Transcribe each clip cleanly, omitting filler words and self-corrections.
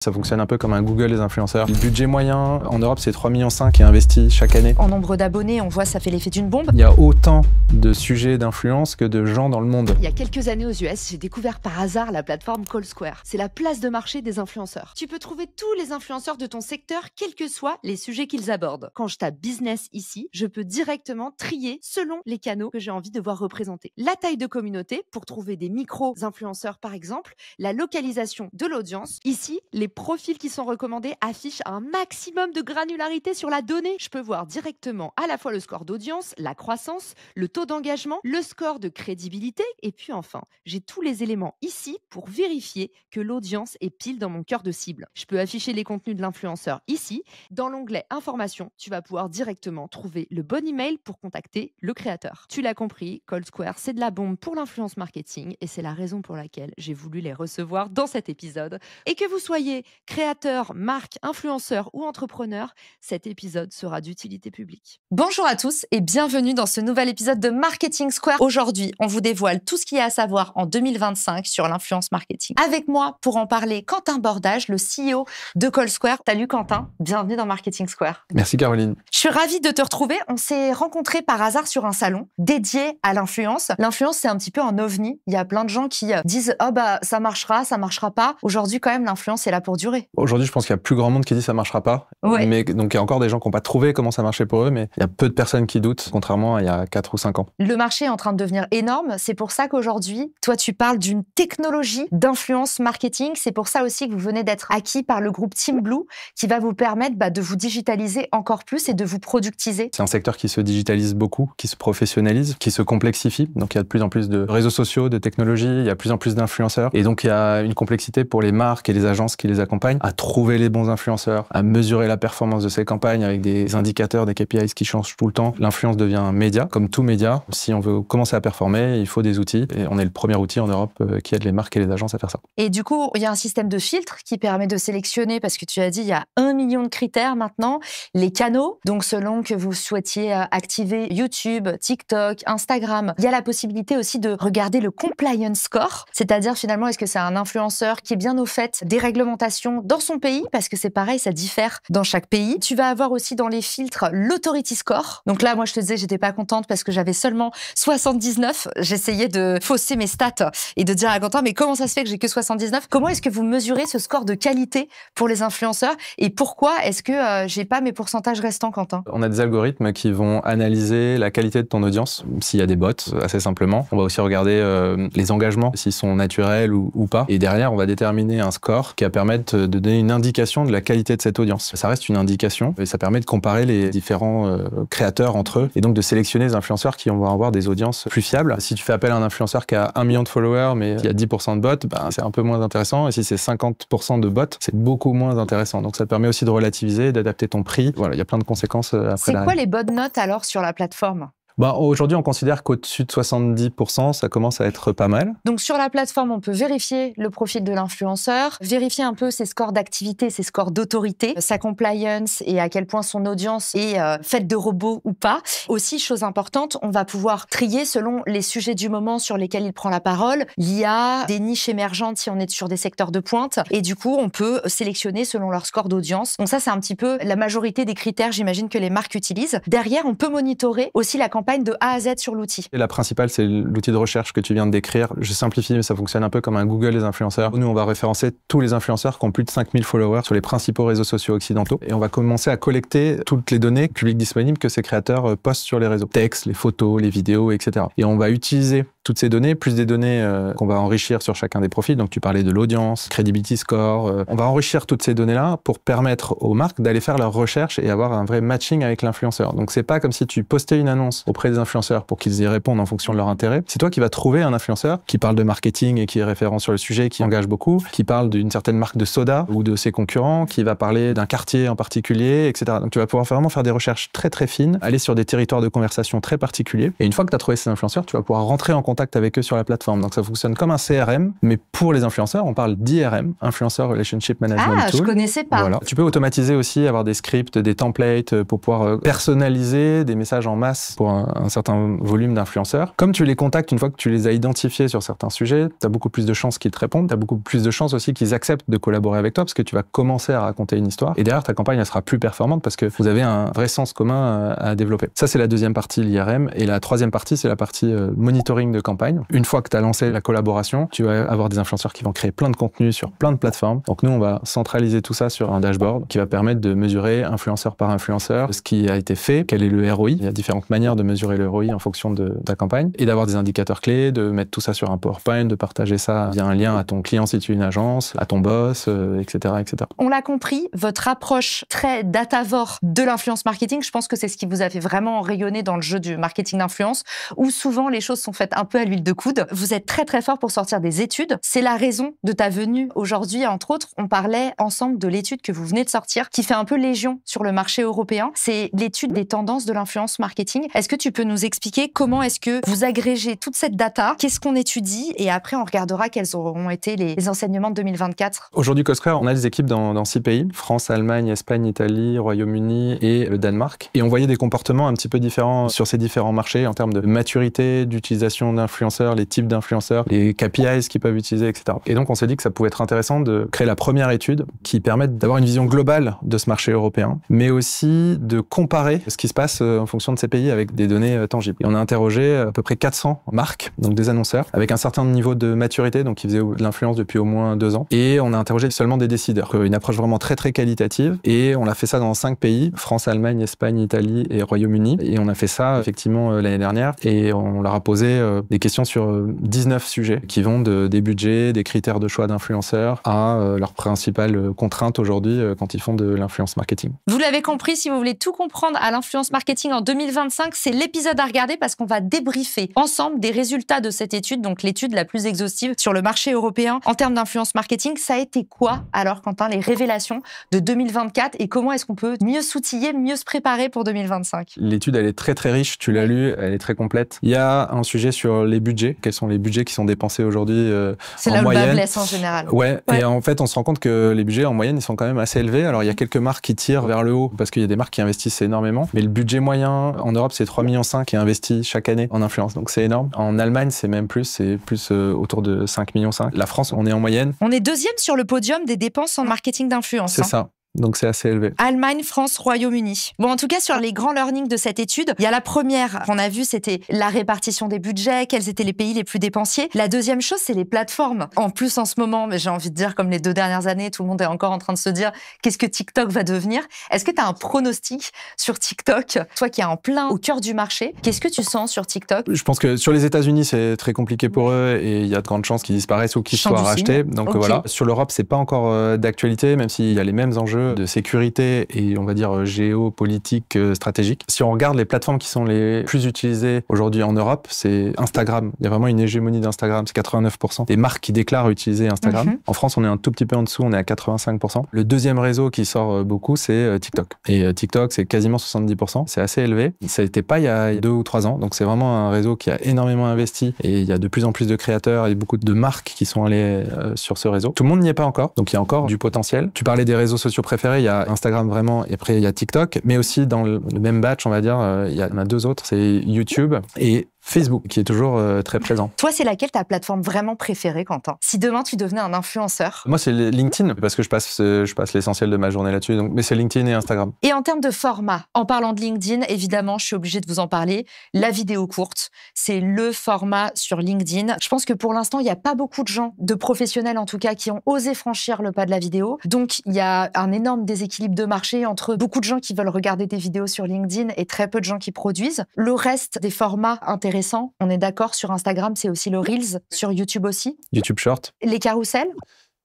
Ça fonctionne un peu comme un Google des influenceurs. Le budget moyen en Europe, c'est 3,5 millions qui est investi chaque année. En nombre d'abonnés, on voit ça fait l'effet d'une bombe. Il y a autant de sujets d'influence que de gens dans le monde. Il y a quelques années aux US, j'ai découvert par hasard la plateforme CallSquare. C'est la place de marché des influenceurs. Tu peux trouver tous les influenceurs de ton secteur, quels que soient les sujets qu'ils abordent. Quand je tape business ici, je peux directement trier selon les canaux que j'ai envie de voir représentés. La taille de communauté pour trouver des micro-influenceurs par exemple, la localisation de l'audience. Ici, les profils qui sont recommandés affichent un maximum de granularité sur la donnée. Je peux voir directement à la fois le score d'audience, la croissance, le taux d'engagement, le score de crédibilité et puis enfin, j'ai tous les éléments ici pour vérifier que l'audience est pile dans mon cœur de cible. Je peux afficher les contenus de l'influenceur ici. Dans l'onglet information, tu vas pouvoir directement trouver le bon email pour contacter le créateur. Tu l'as compris, CallSquare, c'est de la bombe pour l'influence marketing et c'est la raison pour laquelle j'ai voulu les recevoir dans cet épisode. Et que vous soyez créateur, marque, influenceur ou entrepreneur, cet épisode sera d'utilité publique. Bonjour à tous et bienvenue dans ce nouvel épisode de Marketing Square. Aujourd'hui, on vous dévoile tout ce qu'il y a à savoir en 2025 sur l'influence marketing. Avec moi, pour en parler, Quentin Bordage, le CEO de CallSquare. Salut Quentin, bienvenue dans Marketing Square. Merci Caroline. Je suis ravie de te retrouver. On s'est rencontrés par hasard sur un salon dédié à l'influence. L'influence, c'est un petit peu un ovni. Il y a plein de gens qui disent « Oh bah, ça marchera pas ». Aujourd'hui, quand même, l'influence est là pour durer. Aujourd'hui, je pense qu'il y a plus grand monde qui dit ça marchera pas. Ouais. Mais donc il y a encore des gens qui n'ont pas trouvé comment ça marchait pour eux, mais il y a peu de personnes qui doutent, contrairement à il y a 4 ou 5 ans. Le marché est en train de devenir énorme. C'est pour ça qu'aujourd'hui, toi, tu parles d'une technologie d'influence marketing. C'est pour ça aussi que vous venez d'être acquis par le groupe Team Blue, qui va vous permettre de vous digitaliser encore plus et de vous productiser. C'est un secteur qui se digitalise beaucoup, qui se professionnalise, qui se complexifie. Donc il y a de plus en plus de réseaux sociaux, de technologies, il y a de plus en plus d'influenceurs. Et donc il y a une complexité pour les marques et les agences qui les accompagnent à trouver les bons influenceurs, à mesurer la performance de ces campagnes avec des indicateurs, des KPIs qui changent tout le temps. L'influence devient un média, comme tout média. Si on veut commencer à performer, il faut des outils. Et on est le premier outil en Europe qui aide les marques et les agences à faire ça. Et du coup, il y a un système de filtre qui permet de sélectionner, parce que tu as dit, il y a 1 million de critères maintenant, les canaux. Donc, selon que vous souhaitiez activer YouTube, TikTok, Instagram, il y a la possibilité aussi de regarder le compliance score. C'est-à-dire, finalement, est-ce que c'est un influenceur qui est bien au fait des réglementations dans son pays? Parce que c'est pareil, ça diffère dans chaque pays. Tu vas avoir aussi dans les filtres l'authority score. Donc là, moi, je te disais, j'étais pas contente parce que j'avais seulement 79. J'essayais de fausser mes stats et de dire à Quentin, mais comment ça se fait que j'ai que 79? Comment est-ce que vous mesurez ce score de qualité pour les influenceurs? Et pourquoi est-ce que j'ai pas mes pourcentages restants, Quentin? On a des algorithmes qui vont analyser la qualité de ton audience, s'il y a des bots, assez simplement. On va aussi regarder les engagements, s'ils sont naturels ou pas. Et derrière, on va déterminer un score qui va permettre de donner une indication de la qualité de cette audience. Ça reste une indication et ça permet de comparer les différents créateurs entre eux et donc de sélectionner les influenceurs qui vont avoir des audiences plus fiables. Si tu fais appel à un influenceur qui a 1 million de followers mais qui a 10% de bots, c'est un peu moins intéressant. Et si c'est 50% de bots, c'est beaucoup moins intéressant. Donc ça te permet aussi de relativiser, d'adapter ton prix. Voilà, il y a plein de conséquences après. C'est quoi les bonnes notes alors sur la plateforme? Aujourd'hui, on considère qu'au-dessus de 70%, ça commence à être pas mal. Donc, sur la plateforme, on peut vérifier le profil de l'influenceur, vérifier un peu ses scores d'activité, ses scores d'autorité, sa compliance et à quel point son audience est faite de robots ou pas. Aussi, chose importante, on va pouvoir trier selon les sujets du moment sur lesquels il prend la parole. Il y a des niches émergentes si on est sur des secteurs de pointe. Et du coup, on peut sélectionner selon leur score d'audience. Donc ça, c'est un petit peu la majorité des critères, j'imagine, que les marques utilisent. Derrière, on peut monitorer aussi la campagne de A à Z sur l'outil. Et la principale, c'est l'outil de recherche que tu viens de décrire. Je simplifie, mais ça fonctionne un peu comme un Google des influenceurs. Nous, on va référencer tous les influenceurs qui ont plus de 5000 followers sur les principaux réseaux sociaux occidentaux. Et on va commencer à collecter toutes les données publiques disponibles que ces créateurs postent sur les réseaux. Textes, les photos, les vidéos, etc. Et on va utiliser toutes ces données, plus des données qu'on va enrichir sur chacun des profils. Donc, tu parlais de l'audience, credibility score. On va enrichir toutes ces données-là pour permettre aux marques d'aller faire leurs recherches et avoir un vrai matching avec l'influenceur. Donc, c'est pas comme si tu postais une annonce auprès des influenceurs pour qu'ils y répondent en fonction de leur intérêt. C'est toi qui vas trouver un influenceur qui parle de marketing et qui est référent sur le sujet, qui engage beaucoup, qui parle d'une certaine marque de soda ou de ses concurrents, qui va parler d'un quartier en particulier, etc. Donc, tu vas pouvoir vraiment faire des recherches très, très fines, aller sur des territoires de conversation très particuliers. Et une fois que tu as trouvé ces influenceurs, tu vas pouvoir rentrer en contact contact avec eux sur la plateforme. Donc ça fonctionne comme un CRM, mais pour les influenceurs, on parle d'IRM, Influencer Relationship Management Tool. Je connaissais pas. Voilà. Tu peux automatiser aussi, avoir des scripts, des templates pour pouvoir personnaliser des messages en masse pour un certain volume d'influenceurs. Comme tu les contactes une fois que tu les as identifiés sur certains sujets, tu as beaucoup plus de chances qu'ils te répondent, tu as beaucoup plus de chances aussi qu'ils acceptent de collaborer avec toi parce que tu vas commencer à raconter une histoire et derrière ta campagne elle sera plus performante parce que vous avez un vrai sens commun à développer. Ça c'est la deuxième partie, l'IRM, et la troisième partie c'est la partie monitoring de campagne. Une fois que tu as lancé la collaboration, tu vas avoir des influenceurs qui vont créer plein de contenus sur plein de plateformes. Donc nous on va centraliser tout ça sur un dashboard qui va permettre de mesurer influenceur par influenceur ce qui a été fait, quel est le ROI. Il y a différentes manières de mesurer le ROI en fonction de ta campagne et d'avoir des indicateurs clés, de mettre tout ça sur un PowerPoint, de partager ça via un lien à ton client si tu es une agence, à ton boss, etc., etc. On l'a compris, votre approche très datavore de l'influence marketing, je pense que c'est ce qui vous a fait vraiment rayonner dans le jeu du marketing d'influence, où souvent les choses sont faites un peu à l'huile de coude. Vous êtes très très fort pour sortir des études. C'est la raison de ta venue aujourd'hui. Entre autres, on parlait ensemble de l'étude que vous venez de sortir, qui fait un peu légion sur le marché européen. C'est l'étude des tendances de l'influence marketing. Est-ce que tu peux nous expliquer comment est-ce que vous agrégez toute cette data? Qu'est-ce qu'on étudie? Et après, on regardera quels auront été les enseignements de 2024. Aujourd'hui, CoSquare, on a des équipes dans 6 pays, France, Allemagne, Espagne, Italie, Royaume-Uni et le Danemark. Et on voyait des comportements un petit peu différents sur ces différents marchés en termes de maturité, d'utilisation d'influenceurs, les types d'influenceurs, les KPIs qu'ils peuvent utiliser, etc. Et donc, on s'est dit que ça pouvait être intéressant de créer la première étude qui permette d'avoir une vision globale de ce marché européen, mais aussi de comparer ce qui se passe en fonction de ces pays avec des données tangibles. Et on a interrogé à peu près 400 marques, donc des annonceurs, avec un certain niveau de maturité, donc qui faisaient de l'influence depuis au moins 2 ans. Et on a interrogé seulement des décideurs. Une approche vraiment très très qualitative. Et on a fait ça dans 5 pays, France, Allemagne, Espagne, Italie et Royaume-Uni. Et on a fait ça effectivement l'année dernière. Et on leur a posé des questions sur 19 sujets qui vont des budgets, des critères de choix d'influenceurs à leurs principales contraintes aujourd'hui quand ils font de l'influence marketing. Vous l'avez compris, si vous voulez tout comprendre à l'influence marketing en 2025, c'est l'épisode à regarder parce qu'on va débriefer ensemble des résultats de cette étude, donc l'étude la plus exhaustive sur le marché européen en termes d'influence marketing. Ça a été quoi alors, Quentin, les révélations de 2024 et comment est-ce qu'on peut mieux s'outiller, mieux se préparer pour 2025? L'étude, elle est très très riche, tu l'as lu, elle est très complète. Il y a un sujet sur les budgets, quels sont les budgets qui sont dépensés aujourd'hui c'est en là où moyenne. le bas blesse en général. Ouais, et en fait on se rend compte que les budgets en moyenne ils sont quand même assez élevés. Alors il y a quelques marques qui tirent vers le haut parce qu'il y a des marques qui investissent énormément, mais le budget moyen en Europe c'est 3,5 millions qui est investi chaque année en influence, donc c'est énorme. En Allemagne c'est même plus, c'est plus autour de 5,5 millions. La France on est en moyenne. On est deuxième sur le podium des dépenses en marketing d'influence. C'est ça. Donc c'est assez élevé. Allemagne, France, Royaume-Uni. Bon, en tout cas, sur les grands learnings de cette étude, il y a la première qu'on a vue, c'était la répartition des budgets, quels étaient les pays les plus dépensiers. La deuxième chose, c'est les plateformes. En plus, en ce moment, mais j'ai envie de dire, comme les 2 dernières années, tout le monde est encore en train de se dire qu'est-ce que TikTok va devenir. Est-ce que tu as un pronostic sur TikTok, toi qui es en plein au cœur du marché? Qu'est-ce que tu sens sur TikTok? Je pense que sur les États-Unis, c'est très compliqué pour eux et il y a de grandes chances qu'ils disparaissent ou qu'ils soient rachetés. Donc voilà. Sur l'Europe, c'est pas encore d'actualité, même s'il y a les mêmes enjeux de sécurité et on va dire géopolitique, stratégique. Si on regarde les plateformes qui sont les plus utilisées aujourd'hui en Europe, c'est Instagram. Il y a vraiment une hégémonie d'Instagram. C'est 89% des marques qui déclarent utiliser Instagram. En France, on est un tout petit peu en dessous, on est à 85%. Le deuxième réseau qui sort beaucoup, c'est TikTok. Et TikTok, c'est quasiment 70%. C'est assez élevé. Ça n'était pas il y a 2 ou 3 ans. Donc c'est vraiment un réseau qui a énormément investi et il y a de plus en plus de créateurs et beaucoup de marques qui sont allées sur ce réseau. Tout le monde n'y est pas encore. Donc il y a encore du potentiel. Tu parlais des réseaux sociaux préférés. Il y a Instagram vraiment, et après il y a TikTok, mais aussi dans le même batch, on va dire, il y en a 2 autres, c'est YouTube et Facebook, qui est toujours très présent. Toi, c'est laquelle ta plateforme vraiment préférée, Quentin? Si demain, tu devenais un influenceur? Moi, c'est LinkedIn, parce que je passe l'essentiel de ma journée là-dessus. Donc, mais c'est LinkedIn et Instagram. Et en termes de format, en parlant de LinkedIn, évidemment, je suis obligée de vous en parler. La vidéo courte, c'est le format sur LinkedIn. Je pense que pour l'instant, il n'y a pas beaucoup de gens, de professionnels en tout cas, qui ont osé franchir le pas de la vidéo. Donc, il y a un énorme déséquilibre de marché entre beaucoup de gens qui veulent regarder des vidéos sur LinkedIn et très peu de gens qui produisent. Le reste des formats intéressants, on est d'accord, sur Instagram, c'est aussi le Reels, sur YouTube aussi. YouTube Short. Les carousels.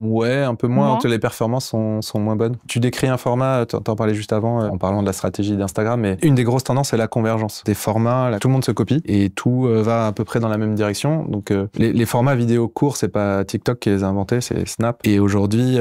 Ouais, un peu moins, les performances sont moins bonnes. Tu décris un format, t'en parlais juste avant, en parlant de la stratégie d'Instagram, mais une des grosses tendances, c'est la convergence. Des formats, là, tout le monde se copie et tout va à peu près dans la même direction. Donc, les formats vidéo courts, c'est pas TikTok qui les a inventés, c'est Snap. Et aujourd'hui,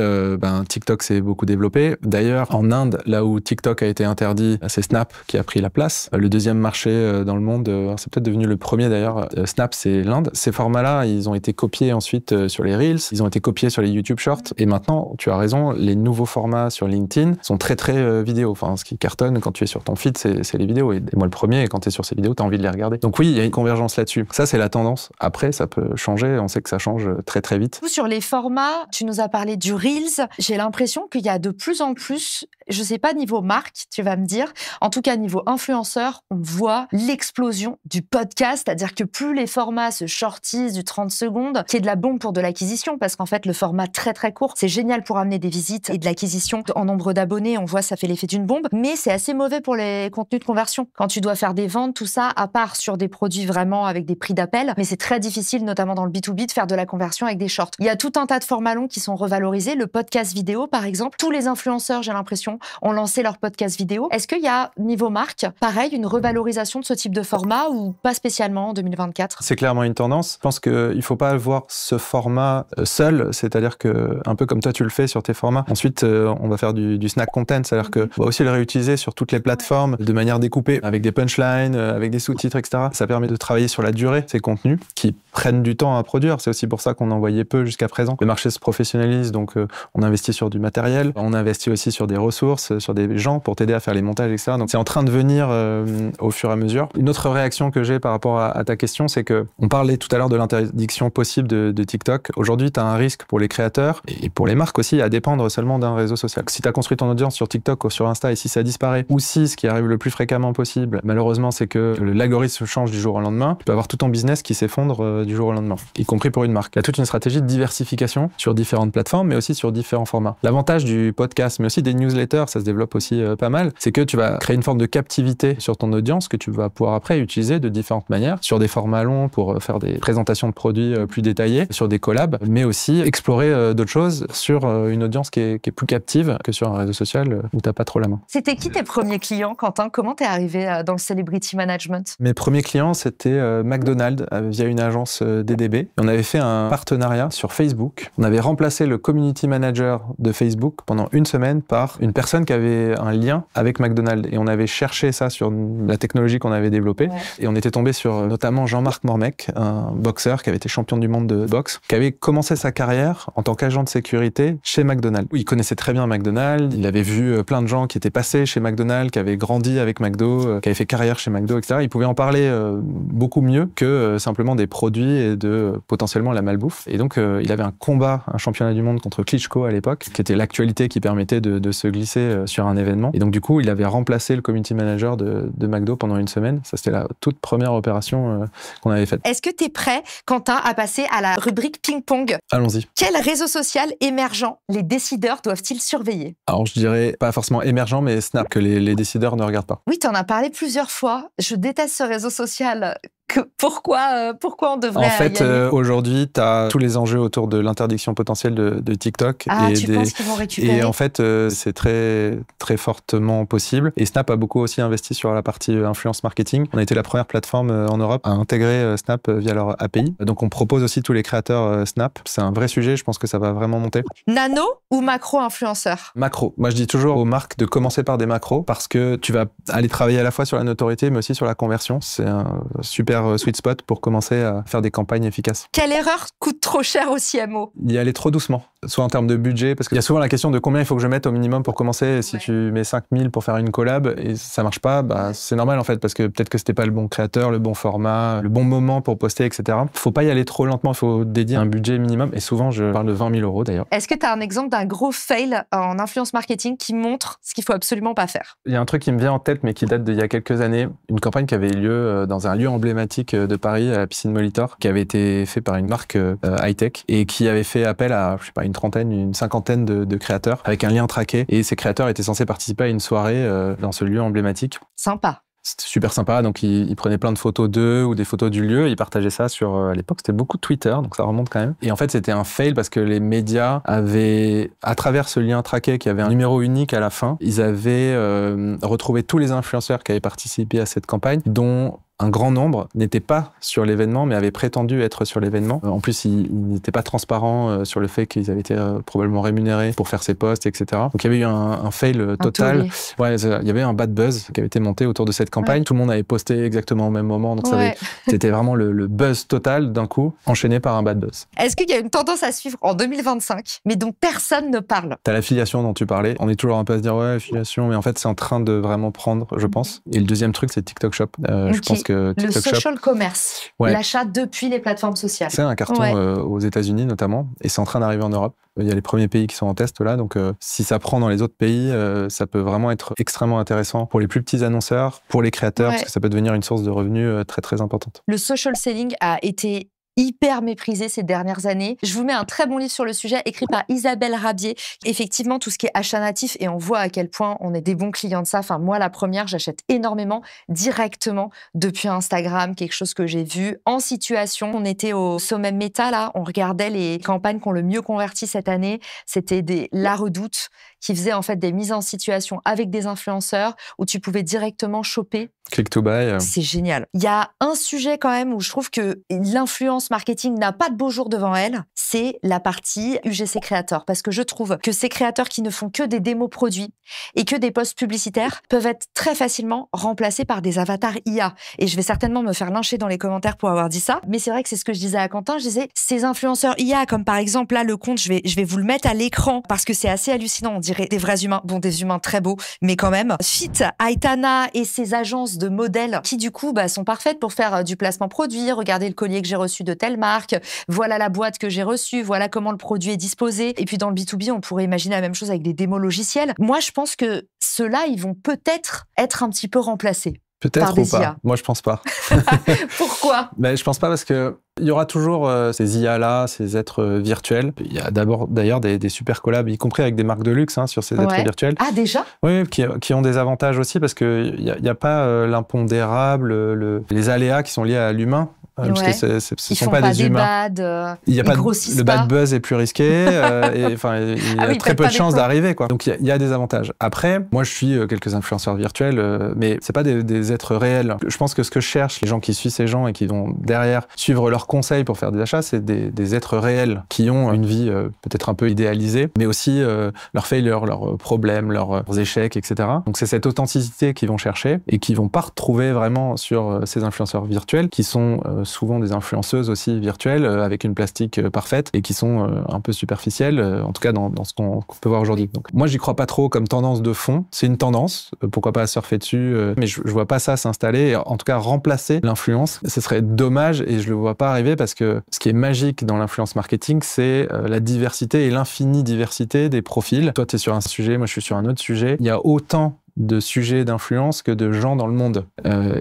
TikTok s'est beaucoup développé. D'ailleurs, en Inde, là où TikTok a été interdit, c'est Snap qui a pris la place. Le deuxième marché dans le monde, c'est peut-être devenu le premier d'ailleurs. Snap, c'est l'Inde. Ces formats-là, ils ont été copiés ensuite sur les Reels, ils ont été copiés sur les YouTube Shorts. Et maintenant, tu as raison, les nouveaux formats sur LinkedIn sont très vidéo. Enfin, ce qui cartonne quand tu es sur ton feed, c'est les vidéos. Et moi, le premier, quand tu es sur ces vidéos, tu as envie de les regarder. Donc oui, il y a une convergence là-dessus. Ça, c'est la tendance. Après, ça peut changer. On sait que ça change très vite. Sur les formats, tu nous as parlé du Reels. J'ai l'impression qu'il y a de plus en plus, je sais pas niveau marque, tu vas me dire, en tout cas niveau influenceur, on voit l'explosion du podcast, c'est-à-dire que plus les formats se shortisent du 30 secondes, qui est de la bombe pour de l'acquisition, parce qu'en fait, le format très court, c'est génial pour amener des visites et de l'acquisition en nombre d'abonnés, on voit ça fait l'effet d'une bombe, mais c'est assez mauvais pour les contenus de conversion. Quand tu dois faire des ventes, tout ça, à part sur des produits vraiment avec des prix d'appel, mais c'est très difficile, notamment dans le B2B, de faire de la conversion avec des shorts. Il y a tout un tas de formats longs qui sont revalorisés, le podcast vidéo par exemple, tous les influenceurs, j'ai l'impression, ont lancé leur podcast vidéo. Est-ce qu'il y a, niveau marque, pareil, une revalorisation de ce type de format ou pas spécialement en 2024? C'est clairement une tendance. Je pense qu'il ne faut pas voir ce format seul, c'est-à-dire que, un peu comme toi tu le fais sur tes formats. Ensuite, on va faire du snack content, c'est-à-dire qu'on va aussi le réutiliser sur toutes les plateformes de manière découpée, avec des punchlines, avec des sous-titres, etc. Ça permet de travailler sur la durée, ces contenus qui prennent du temps à produire. C'est aussi pour ça qu'on en voyait peu jusqu'à présent. Le marché se professionnalise, donc on investit sur du matériel, on investit aussi sur des ressources, sur des gens pour t'aider à faire les montages, etc. Donc c'est en train de venir au fur et à mesure. Une autre réaction que j'ai par rapport à ta question, c'est que on parlait tout à l'heure de l'interdiction possible de TikTok. Aujourd'hui, tu as un risque pour les créateurs et pour les marques aussi à dépendre seulement d'un réseau social. Si tu as construit ton audience sur TikTok ou sur Insta et si ça disparaît, ou si ce qui arrive le plus fréquemment possible, malheureusement, c'est que l'algorithme change du jour au lendemain, tu peux avoir tout ton business qui s'effondre du jour au lendemain, y compris pour une marque. Il y a toute une stratégie de diversification sur différentes plateformes, mais aussi sur différents formats. L'avantage du podcast, mais aussi des newsletters, ça se développe aussi pas mal, c'est que tu vas créer une forme de captivité sur ton audience que tu vas pouvoir après utiliser de différentes manières, sur des formats longs pour faire des présentations de produits plus détaillées, sur des collabs, mais aussi explorer d'autres choses sur une audience qui est plus captive que sur un réseau social où t'as pas trop la main. C'était qui tes premiers clients, Quentin? Comment t'es arrivé dans le celebrity management? Mes premiers clients, c'était McDonald's via une agence DDB. On avait fait un partenariat sur Facebook. On avait remplacé le community manager de Facebook pendant une semaine par une personne qui avait un lien avec McDonald's. Et on avait cherché ça sur la technologie qu'on avait développée. Ouais. Et on était tombé sur notamment Jean-Marc Mormec, un boxeur qui avait été champion du monde de boxe, qui avait commencé sa carrière en tant qu'agent de sécurité chez McDonald's. Il connaissait très bien McDonald's, il avait vu plein de gens qui étaient passés chez McDonald's, qui avaient grandi avec McDo, qui avaient fait carrière chez McDo, etc. Il pouvait en parler beaucoup mieux que simplement des produits et de potentiellement la malbouffe. Et donc, il avait un championnat du monde contre Klitschko à l'époque, qui était l'actualité qui permettait de se glisser sur un événement. Et donc, du coup, il avait remplacé le community manager de McDo pendant une semaine. Ça, c'était la toute première opération qu'on avait faite. Est-ce que tu es prêt, Quentin, à passer à la rubrique ping-pong? Allons-y. Quel réseau social émergent les décideurs doivent-ils surveiller? Alors, je dirais pas forcément émergent, mais Snap, que les décideurs ne regardent pas. Oui, tu en as parlé plusieurs fois. Je déteste ce réseau social. Pourquoi on devrait En fait, aujourd'hui, tu as tous les enjeux autour de l'interdiction potentielle de TikTok. Ah, tu penses qu'ils vont récupérer? Et en fait, c'est très fortement possible. Et Snap a beaucoup aussi investi sur la partie influence marketing. On a été la première plateforme en Europe à intégrer Snap via leur API. Donc, on propose aussi tous les créateurs Snap. C'est un vrai sujet, je pense que ça va vraiment monter. Nano ou macro-influenceur? Macro. Moi, je dis toujours aux marques de commencer par des macros parce que tu vas aller travailler à la fois sur la notoriété, mais aussi sur la conversion. C'est un super sweet spot pour commencer à faire des campagnes efficaces. Quelle erreur coûte trop cher au CMO? Y aller trop doucement, soit en termes de budget, parce qu'il y a souvent la question de combien il faut que je mette au minimum pour commencer. Si tu mets 5 000 pour faire une collab et ça marche pas, c'est normal en fait, parce que peut-être que c'était pas le bon créateur, le bon format, le bon moment pour poster, etc. Faut pas y aller trop lentement, il faut dédier un budget minimum. Et souvent, je parle de 20 000 euros d'ailleurs. Est-ce que tu as un exemple d'un gros fail en influence marketing qui montre ce qu'il faut absolument pas faire? Il y a un truc qui me vient en tête, mais qui date d'il y a quelques années. Une campagne qui avait eu lieu dans un lieu emblématique de Paris, à la piscine Molitor, qui avait été fait par une marque high-tech et qui avait fait appel à, je sais pas, une cinquantaine de créateurs avec un lien traqué. Et ces créateurs étaient censés participer à une soirée dans ce lieu emblématique. Sympa. C'était super sympa, donc ils prenaient plein de photos d'eux ou des photos du lieu, ils partageaient ça sur, à l'époque, c'était beaucoup Twitter, donc ça remonte quand même. Et en fait, c'était un fail parce que les médias avaient, à travers ce lien traqué qui avait un numéro unique à la fin, ils avaient retrouvé tous les influenceurs qui avaient participé à cette campagne, dont un grand nombre n'étaient pas sur l'événement, mais avaient prétendu être sur l'événement. En plus, ils n'étaient pas transparents sur le fait qu'ils avaient été probablement rémunérés pour faire ces posts, etc. Donc il y avait eu un fail total. Ouais, il y avait un bad buzz qui avait été monté autour de cette campagne. Ouais. Tout le monde avait posté exactement au même moment, donc c'était vraiment le buzz total d'un coup, enchaîné par un bad buzz. Est-ce qu'il y a une tendance à suivre en 2025, mais dont personne ne parle? T'as l'affiliation dont tu parlais. On est toujours un peu à se dire, ouais, affiliation, mais en fait, c'est en train de vraiment prendre, je pense. Et le deuxième truc, c'est TikTok Shop. Je pense que le social Shop, commerce, l'achat depuis les plateformes sociales. C'est un carton aux États-Unis notamment, et c'est en train d'arriver en Europe. Il y a les premiers pays qui sont en test là, donc si ça prend dans les autres pays, ça peut vraiment être extrêmement intéressant pour les plus petits annonceurs, pour les créateurs, parce que ça peut devenir une source de revenus très très importante. Le social selling a été hyper méprisé ces dernières années. Je vous mets un très bon livre sur le sujet, écrit par Isabelle Rabier. Effectivement, tout ce qui est achat natif, et on voit à quel point on est des bons clients de ça. Enfin, moi, la première, j'achète énormément directement depuis Instagram, quelque chose que j'ai vu en situation. On était au sommet Meta, là, on regardait les campagnes qui ont le mieux converti cette année. C'était La Redoute, qui faisait en fait des mises en situation avec des influenceurs où tu pouvais directement choper. Click to buy. C'est génial. Il y a un sujet quand même où je trouve que l'influence marketing n'a pas de beau jour devant elle, c'est la partie UGC créateur. Parce que je trouve que ces créateurs qui ne font que des démos produits et que des posts publicitaires peuvent être très facilement remplacés par des avatars IA. Et je vais certainement me faire lyncher dans les commentaires pour avoir dit ça, mais c'est vrai que c'est ce que je disais à Quentin. Je disais, ces influenceurs IA, comme par exemple là le compte, je vais vous le mettre à l'écran parce que c'est assez hallucinant. On dirait des vrais humains, bon des humains très beaux, mais quand même. Fit, Aitana et ses agences de modèles qui du coup sont parfaites pour faire du placement produit. Regardez le collier que j'ai reçu de telle marque, voilà la boîte que j'ai reçue, voilà comment le produit est disposé. Et puis dans le B2B, on pourrait imaginer la même chose avec des démos logiciels. Moi, je pense que ceux-là, ils vont peut-être être un petit peu remplacés. Peut-être ou pas. IA. Moi, je pense pas. Pourquoi? Je pense pas parce que il y aura toujours ces IA-là, ces êtres virtuels. Il y a d'ailleurs des super collabs, y compris avec des marques de luxe sur ces êtres virtuels. Ah, déjà? Oui, qui ont des avantages aussi parce qu'il n'y a pas l'impondérable, les aléas qui sont liés à l'humain. Parce que ce ne sont pas des humains. Il y a pas le bad buzz est plus risqué. Il y a très peu de chances d'arriver, quoi. Donc il y a des avantages. Après, moi je suis quelques influenceurs virtuels, mais c'est pas des êtres réels. Je pense que ce que cherchent les gens qui suivent ces gens et qui vont derrière suivre leurs conseils pour faire des achats, c'est des êtres réels qui ont une vie peut-être un peu idéalisée, mais aussi leurs failures, leurs problèmes, leurs échecs, etc. Donc c'est cette authenticité qu'ils vont chercher et qu'ils vont pas retrouver vraiment sur ces influenceurs virtuels qui sont souvent des influenceuses aussi virtuelles avec une plastique parfaite et qui sont un peu superficielles, en tout cas dans ce qu'on peut voir aujourd'hui. Donc moi j'y crois pas trop comme tendance de fond. C'est une tendance, pourquoi pas surfer dessus, mais je vois pas ça s'installer et en tout cas remplacer l'influence. Ce serait dommage et je le vois pas arriver parce que ce qui est magique dans l'influence marketing, c'est la diversité et l'infinie diversité des profils. Toi tu es sur un sujet, moi je suis sur un autre sujet. Il y a autant de sujets d'influence que de gens dans le monde.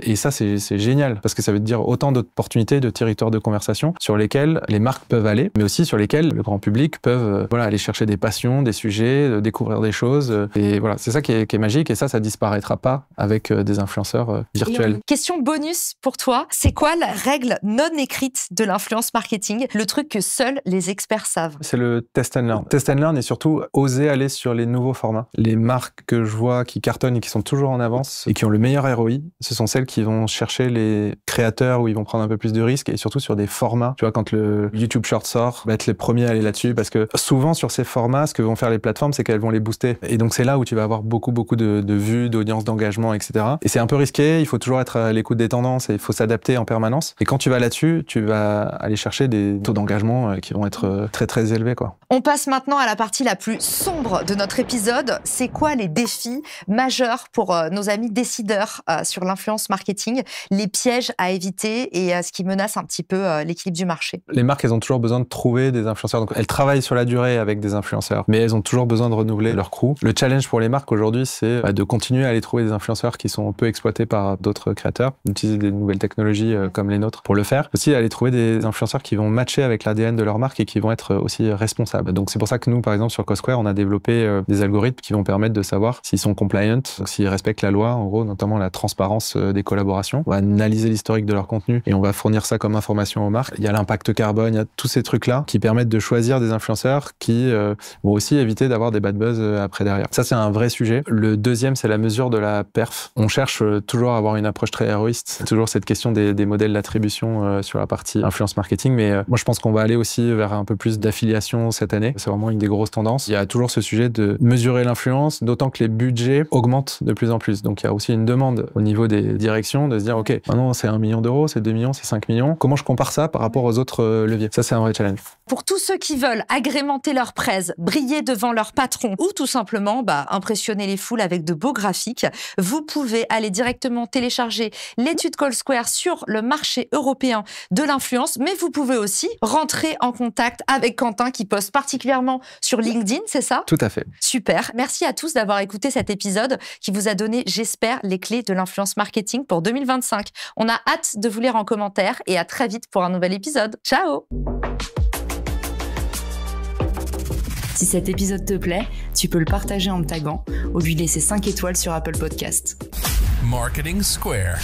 Et ça, c'est génial, parce que ça veut dire autant d'opportunités, de territoires de conversation sur lesquels les marques peuvent aller, mais aussi sur lesquels le grand public peut aller chercher des passions, des sujets, découvrir des choses. Et voilà, c'est ça qui est magique, et ça disparaîtra pas avec des influenceurs virtuels. Question bonus pour toi, c'est quoi la règle non écrite de l'influence marketing, le truc que seuls les experts savent? C'est le test and learn. Test and learn et surtout oser aller sur les nouveaux formats. Les marques que je vois qui cartonnent et qui sont toujours en avance et qui ont le meilleur ROI, ce sont celles qui vont chercher les créateurs où ils vont prendre un peu plus de risques et surtout sur des formats. Tu vois, quand le YouTube Short sort, être les premiers à aller là-dessus parce que souvent sur ces formats, ce que vont faire les plateformes, c'est qu'elles vont les booster. Et donc c'est là où tu vas avoir beaucoup de vues, d'audience, d'engagement, etc. Et c'est un peu risqué, il faut toujours être à l'écoute des tendances et il faut s'adapter en permanence. Et quand tu vas là-dessus, tu vas aller chercher des taux d'engagement qui vont être très très élevés, quoi. On passe maintenant à la partie la plus sombre de notre épisode. C'est quoi les défis majeurs pour nos amis décideurs sur l'influence marketing, les pièges à éviter et ce qui menace un petit peu l'équilibre du marché? Les marques, elles ont toujours besoin de trouver des influenceurs. Donc, elles travaillent sur la durée avec des influenceurs, mais elles ont toujours besoin de renouveler leur crew. Le challenge pour les marques aujourd'hui, c'est de continuer à aller trouver des influenceurs qui sont peu exploités par d'autres créateurs, d'utiliser des nouvelles technologies comme les nôtres pour le faire. Aussi, aller trouver des influenceurs qui vont matcher avec l'ADN de leur marque et qui vont être aussi responsables. Donc, c'est pour ça que nous, par exemple, sur CoSquare, on a développé des algorithmes qui vont permettre de savoir s'ils sont compliant donc s'ils respectent la loi, en gros, notamment la transparence des collaborations. On va analyser l'historique de leur contenu et on va fournir ça comme information aux marques. Il y a l'impact carbone, il y a tous ces trucs-là qui permettent de choisir des influenceurs qui vont aussi éviter d'avoir des bad buzz après derrière. Ça, c'est un vrai sujet. Le deuxième, c'est la mesure de la perf. On cherche toujours à avoir une approche très héroïste. C'est toujours cette question des modèles d'attribution sur la partie influence marketing, mais moi, je pense qu'on va aller aussi vers un peu plus d'affiliation cette année. C'est vraiment une des grosses tendances. Il y a toujours ce sujet de mesurer l'influence, d'autant que les budgets augmentent de plus en plus. Donc, il y a aussi une demande au niveau des directions de se dire, OK, maintenant, c'est 1 million d'euros, c'est 2 millions, c'est 5 millions. Comment je compare ça par rapport aux autres leviers? Ça, c'est un vrai challenge. Pour tous ceux qui veulent agrémenter leur presse, briller devant leur patron ou tout simplement impressionner les foules avec de beaux graphiques, vous pouvez aller directement télécharger l'étude Colsquare sur le marché européen de l'influence, mais vous pouvez aussi rentrer en contact avec Quentin qui poste particulièrement sur LinkedIn, c'est ça? Tout à fait. Super. Merci à tous d'avoir écouté cet épisode qui vous a donné, j'espère, les clés de l'influence marketing pour 2025. On a hâte de vous lire en commentaire et à très vite pour un nouvel épisode. Ciao! Si cet épisode te plaît, tu peux le partager en me taguant ou lui laisser 5 étoiles sur Apple Podcasts. Marketing Square.